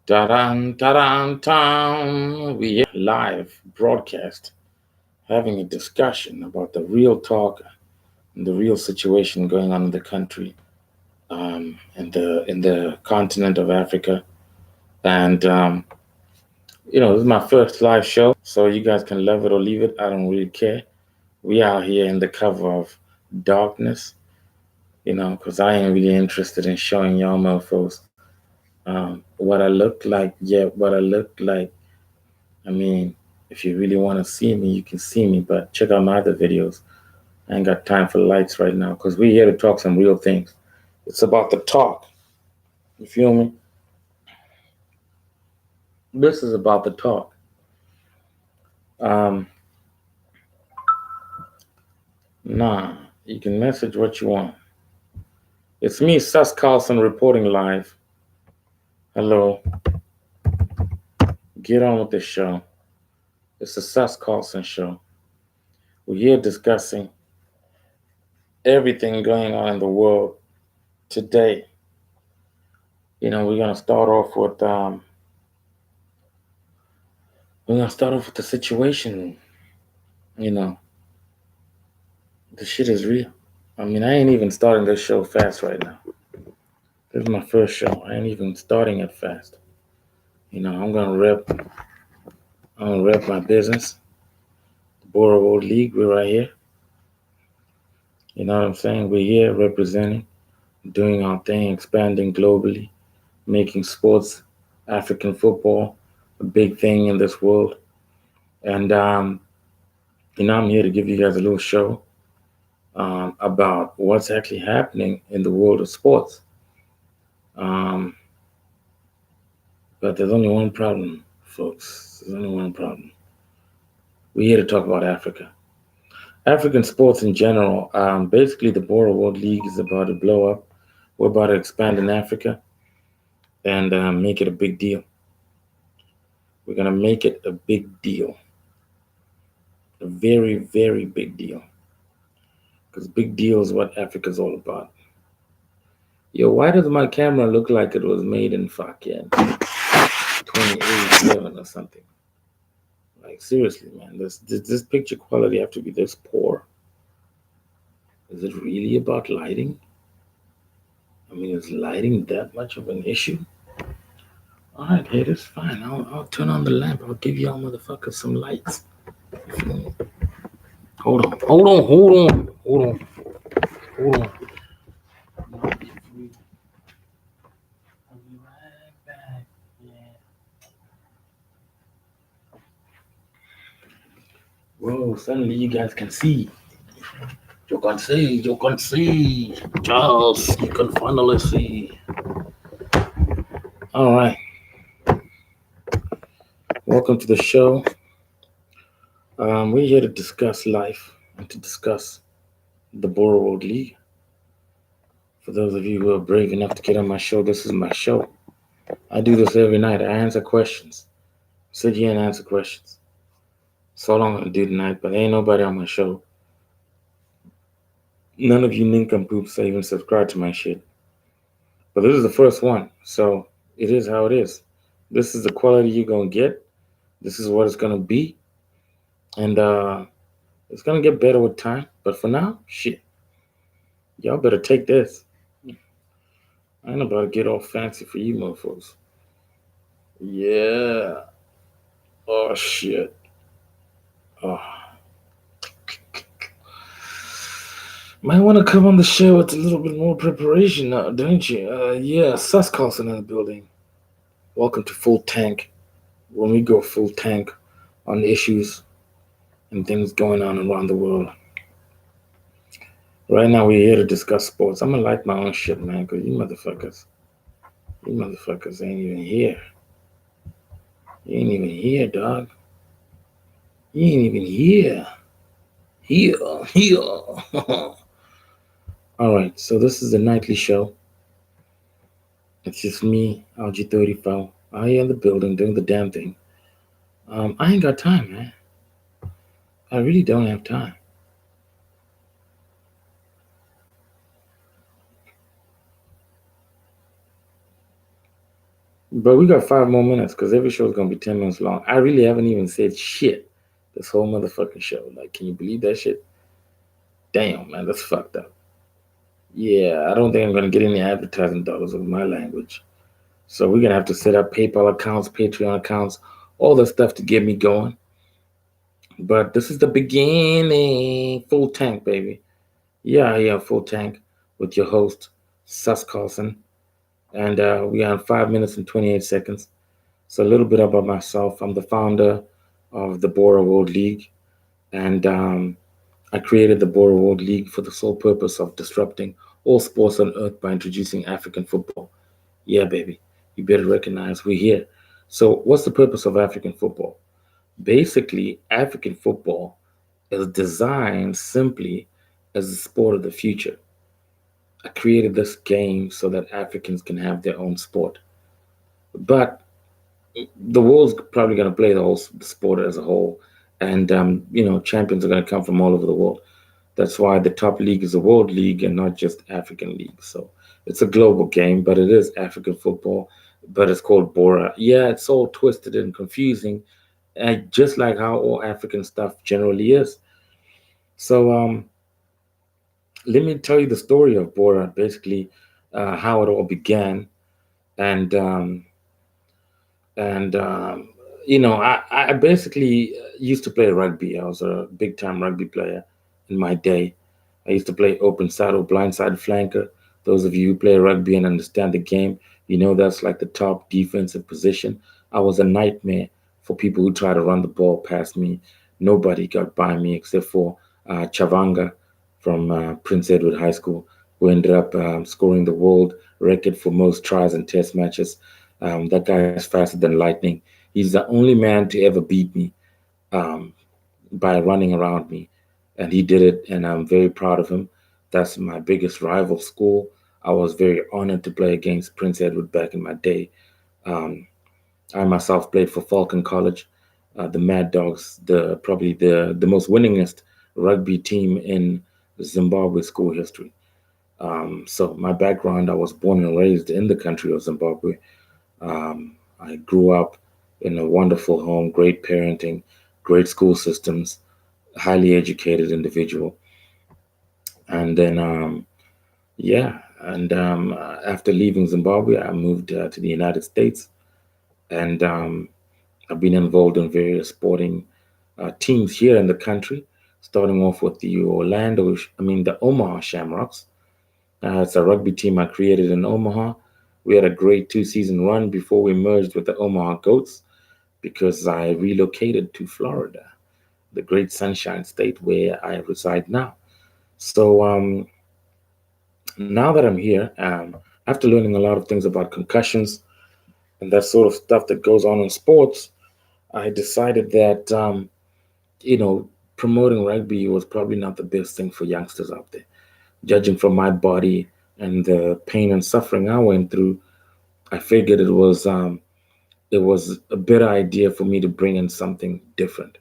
Ta-dan, ta-dan, tam. We are live broadcast having a discussion about the real talk and the real situation going on in the country, in the continent of Africa. And this is my first live show, so you guys can love it or leave it. I don't really care. We are here in the cover of darkness, because I ain't really interested in showing y'all mofos what I look like. Yeah, what I look like. I mean, if you really want to see me, you can see me, but check out my other videos. I ain't got time for lights right now because we're here to talk some real things. It's about the talk. You feel me? This is about the talk. Um, nah, you can message what you want. It's me, Sus Carlson, reporting live. Hello. Get on with the show. It's the Sus Carlson show. We're here discussing everything going on in the world today. We're gonna start off with the situation. You know, the shit is real. I mean, I ain't even starting this show fast right now. This is my first show. I ain't even starting it fast. I'm gonna rep my business. The Borough World League, we're right here. You know what I'm saying? We're here representing, doing our thing, expanding globally, making sports, African football, a big thing in this world. And I'm here to give you guys a little show about what's actually happening in the world of sports. Um, but there's only one problem, folks. There's only one problem. We're here to talk about Africa. African sports in general. Basically, the Borough World League is about to blow up. We're about to expand in Africa and make it a big deal. We're going to make it a big deal. A very, very big deal. Because big deal is what Africa's all about. Yo, why does my camera look like it was made in fucking 2087 or something? Like, seriously, man, this picture quality have to be this poor? Is it really about lighting? I mean, is lighting that much of an issue? All right, haters, fine. I'll turn on the lamp. I'll give y'all motherfuckers some lights. Hold on, hold on, hold on, hold on, hold on. I'll be right back. Yeah. Whoa, suddenly you guys can see. You can see. Charles, you can finally see. All right. Welcome to the show. We're here to discuss life and to discuss the Borough World League. For those of you who are brave enough to get on my show, this is my show. I do this every night. I answer questions. Sit here and answer questions. So long I'm gonna do tonight, but ain't nobody on my show. None of you nincompoops even subscribe to my shit. But this is the first one, so it is how it is. This is the quality you're gonna get. This is what it's gonna be, and it's gonna get better with time. But for now, shit, y'all better take this. I ain't about to get all fancy for you mofos. Yeah. Oh shit. Oh. Might want to come on the show with a little bit more preparation now, don't you? Yeah, Sus Carlson in the building. Welcome to Full Tank. When we go full tank on issues and things going on around the world. Right now, we're here to discuss sports. I'm gonna like my own shit, man, because you motherfuckers ain't even here. You ain't even here, dog. You ain't even here. Here. All right, so this is the nightly show. It's just me, LG34, out here in the building doing the damn thing. I ain't got time, man. I really don't have time. But we got 5 more minutes because every show is gonna be 10 minutes long. I really haven't even said shit this whole motherfucking show. Like, can you believe that shit? Damn, man, that's fucked up. Yeah, I don't think I'm gonna get any advertising dollars with my language. So we're gonna have to set up PayPal accounts, Patreon accounts, all the stuff to get me going. But this is the beginning. Full tank, baby. Yeah, yeah, full tank with your host, Sus Carlson. And we are in 5 minutes and 28 seconds. So a little bit about myself. I'm the founder of the Bora World League, and I created the Bora World League for the sole purpose of disrupting all sports on earth by introducing African football. Yeah, baby, you better recognize we're here. So, what's the purpose of African football? Basically, African football is designed simply as a sport of the future. I created this game so that Africans can have their own sport. But the world's probably going to play the whole sport as a whole, and champions are going to come from all over the world. That's why the top league is a world league and not just African league. So it's a global game, but it is African football. But it's called Bora. Yeah, it's all twisted and confusing, and just like how all African stuff generally is. So let me tell you the story of Bora. Basically, how it all began, and and I basically used to play rugby. I was a big time rugby player in my day. I used to play open side or blind side flanker. Those of you who play rugby and understand the game, you know that's like the top defensive position. I was a nightmare for people who try to run the ball past me. Nobody got by me except for Chavanga from Prince Edward High School, who ended up scoring the world record for most tries in test matches. That guy is faster than lightning. He's the only man to ever beat me um, by running around me, and he did it, and I'm very proud of him. That's my biggest rival school. I was very honored to play against Prince Edward back in my day. Um, I myself played for Falcon College, the Mad Dogs, the probably the most winningest rugby team in Zimbabwe school history. So my background, I was born and raised in the country of Zimbabwe. I grew up in a wonderful home, great parenting, great school systems, highly educated individual. And then, after leaving Zimbabwe, I moved to the United States. And I've been involved in various sporting teams here in the country, starting off with the Omaha Shamrocks. It's a rugby team I created in Omaha. We had a great 2 season run before we merged with the Omaha Goats because I relocated to Florida, the great sunshine state where I reside now. So now that I'm here, after learning a lot of things about concussions and that sort of stuff that goes on in sports, I decided that promoting rugby was probably not the best thing for youngsters out there. Judging from my body and the pain and suffering I went through, I figured it was a better idea for me to bring in something different.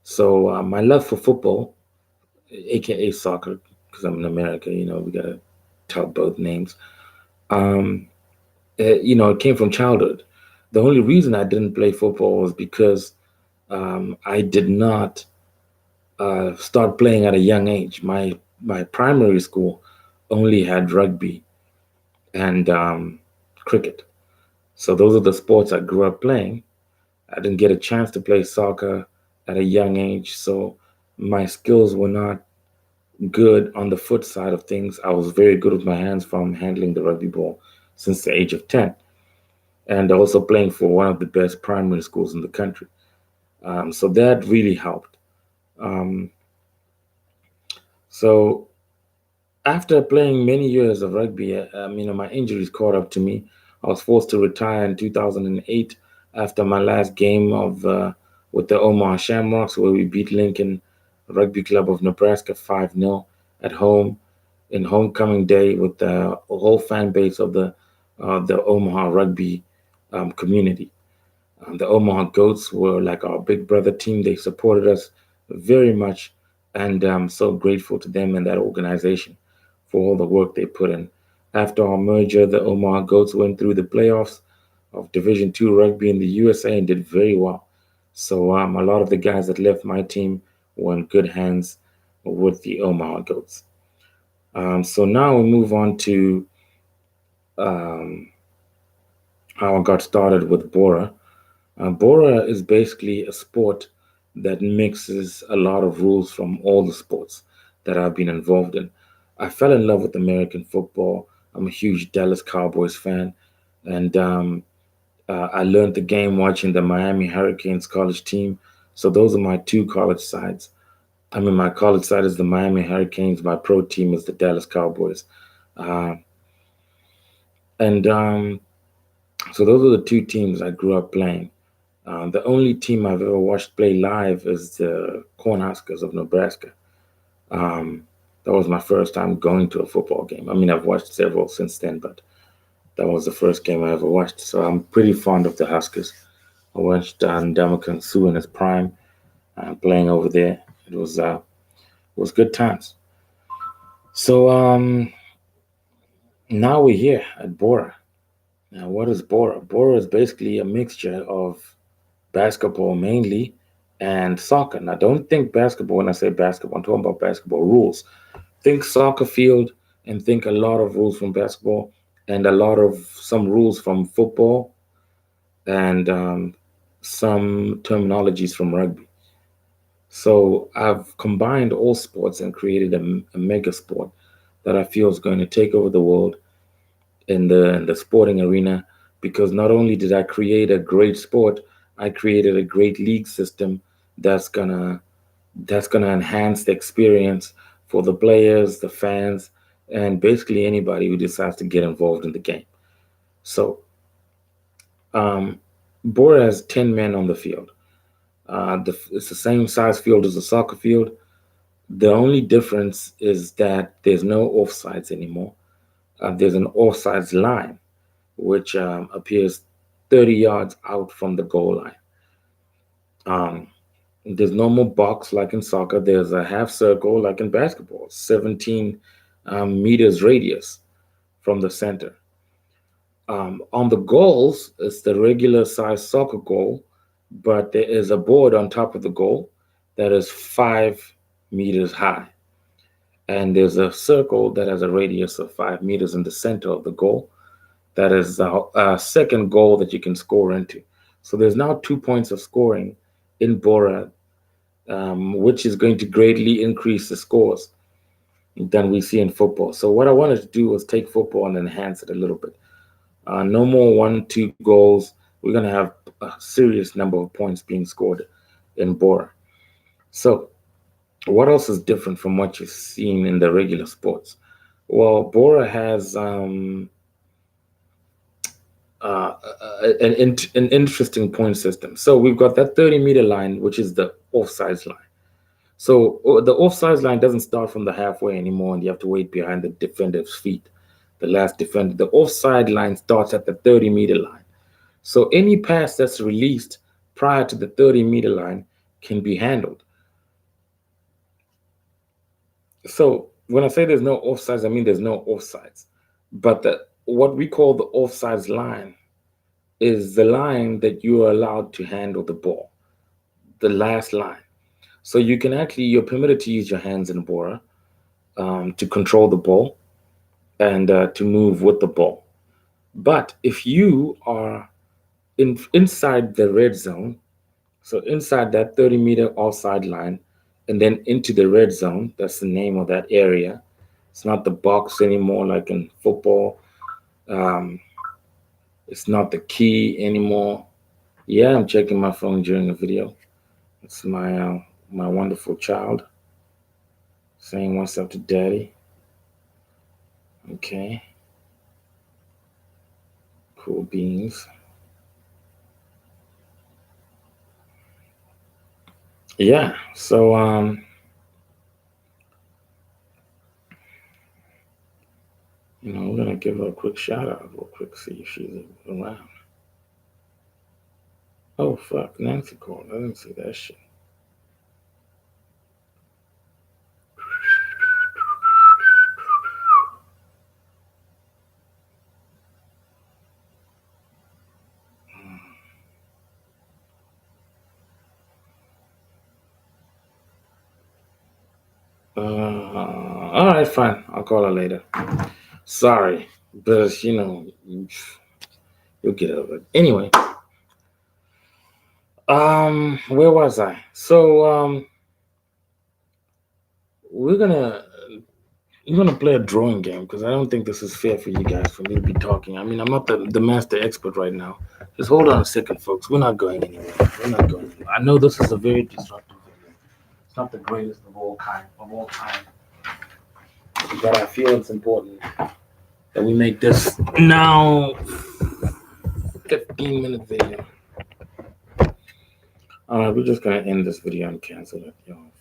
So my love for football, aka soccer, because I'm in America, we gotta tell both names. Um, it came from childhood. The only reason I didn't play football was because I did not start playing at a young age. My primary school only had rugby and cricket. So those are the sports I grew up playing. I didn't get a chance to play soccer at a young age, so my skills were not good on the foot side of things. I was very good with my hands from handling the rugby ball since the age of 10, and also playing for one of the best primary schools in the country. So that really helped. Um, so after playing many years of rugby, my injuries caught up to me. I was forced to retire in 2008 after my last game of with the Omaha Shamrocks, where we beat Lincoln Rugby Club of Nebraska 5-0 at home in homecoming day with the whole fan base of the Omaha rugby community. The Omaha Goats were like our big brother team. They supported us very much, and I'm so grateful to them and that organization for all the work they put in. After our merger, the Omaha Goats went through the playoffs, of Division 2 rugby in the USA and did very well. So a lot of the guys that left my team were in good hands with the Omaha Goats. So now we move on to um, how I got started with Bora. Bora is basically a sport that mixes a lot of rules from all the sports that I've been involved in. I fell in love with American football. I'm a huge Dallas Cowboys fan, and I learned the game watching the Miami Hurricanes college team. So those are my two college sides. I mean, my college side is the Miami Hurricanes. My pro team is the Dallas Cowboys. Uh, and So those are the two teams I grew up playing. The only team I've ever watched play live is the Cornhuskers of Nebraska. Um, that was my first time going to a football game. I mean, I've watched several since then, but that was the first game I ever watched. So I'm pretty fond of the Huskers. I watched Ndamukong Suh in his prime playing over there. It was good times. So now we're here at Bora. Now, what is Bora? Bora is basically a mixture of basketball mainly and soccer. Now, don't think basketball when I say basketball. I'm talking about basketball rules. Think soccer field and think a lot of rules from basketball and a lot of some rules from football and some terminologies from rugby. So I've combined all sports and created a mega sport that I feel is going to take over the world in the sporting arena, because not only did I create a great sport, I created a great league system that's gonna that's gonna enhance the experience for the players, the fans, and basically anybody who decides to get involved in the game. So um, Bora has 10 men on the field. It's the same size field as a soccer field. The only difference is that there's no offsides anymore. There's an offsides line which appears 30 yards out from the goal line. Um, there's no more box like in soccer. There's a half circle like in basketball, 17 meters radius from the center. On the goals, it's the regular size soccer goal, but there is a board on top of the goal that is 5 meters high. And there's a circle that has a radius of 5 meters in the center of the goal. That is a second goal that you can score into. So there's now 2 points of scoring in Bora, which is going to greatly increase the scores than we see in football. So what I wanted to do was take football and enhance it a little bit. No more 1, 2 goals. We're going to have a serious number of points being scored in Bora. So what else is different from what you've seen in the regular sports? Well, Bora has uh, an interesting point system. So we've got that 30-meter line, which is the offsides line. So the offsides line doesn't start from the halfway anymore, and you have to wait behind the defender's feet, the last defender. The offside line starts at the 30-meter line. So any pass that's released prior to the 30-meter line can be handled. So when I say there's no offsides, I mean there's no offsides. But what we call the offsides line is the line that you are allowed to handle the ball, the last line. So you're permitted to use your hands in Bora to control the ball and to move with the ball. But if you are inside the red zone, so inside that 30-meter offside line, and then into the red zone, that's the name of that area. It's not the box anymore like in football. Um, it's not the key anymore. Yeah, I'm checking my phone during a video. It's my wonderful child saying what's up to daddy. Okay, cool beans. Yeah, so we're gonna give her a quick shout out real quick, see if she's around. Oh fuck, Nancy called. I didn't see that shit. All right, fine. I'll call her later. Sorry, but you'll get over it. Anyway, where was I? So, we're gonna play a drawing game because I don't think this is fair for you guys for me to be talking. I mean, I'm not the master expert right now. Just hold on a second, folks. We're not going anywhere. We're not going anywhere. I know this is a very disruptive video. It's not the greatest of all time. But I feel it's important that we make this now 15-minute video. All right, we're just gonna end this video and cancel it, y'all.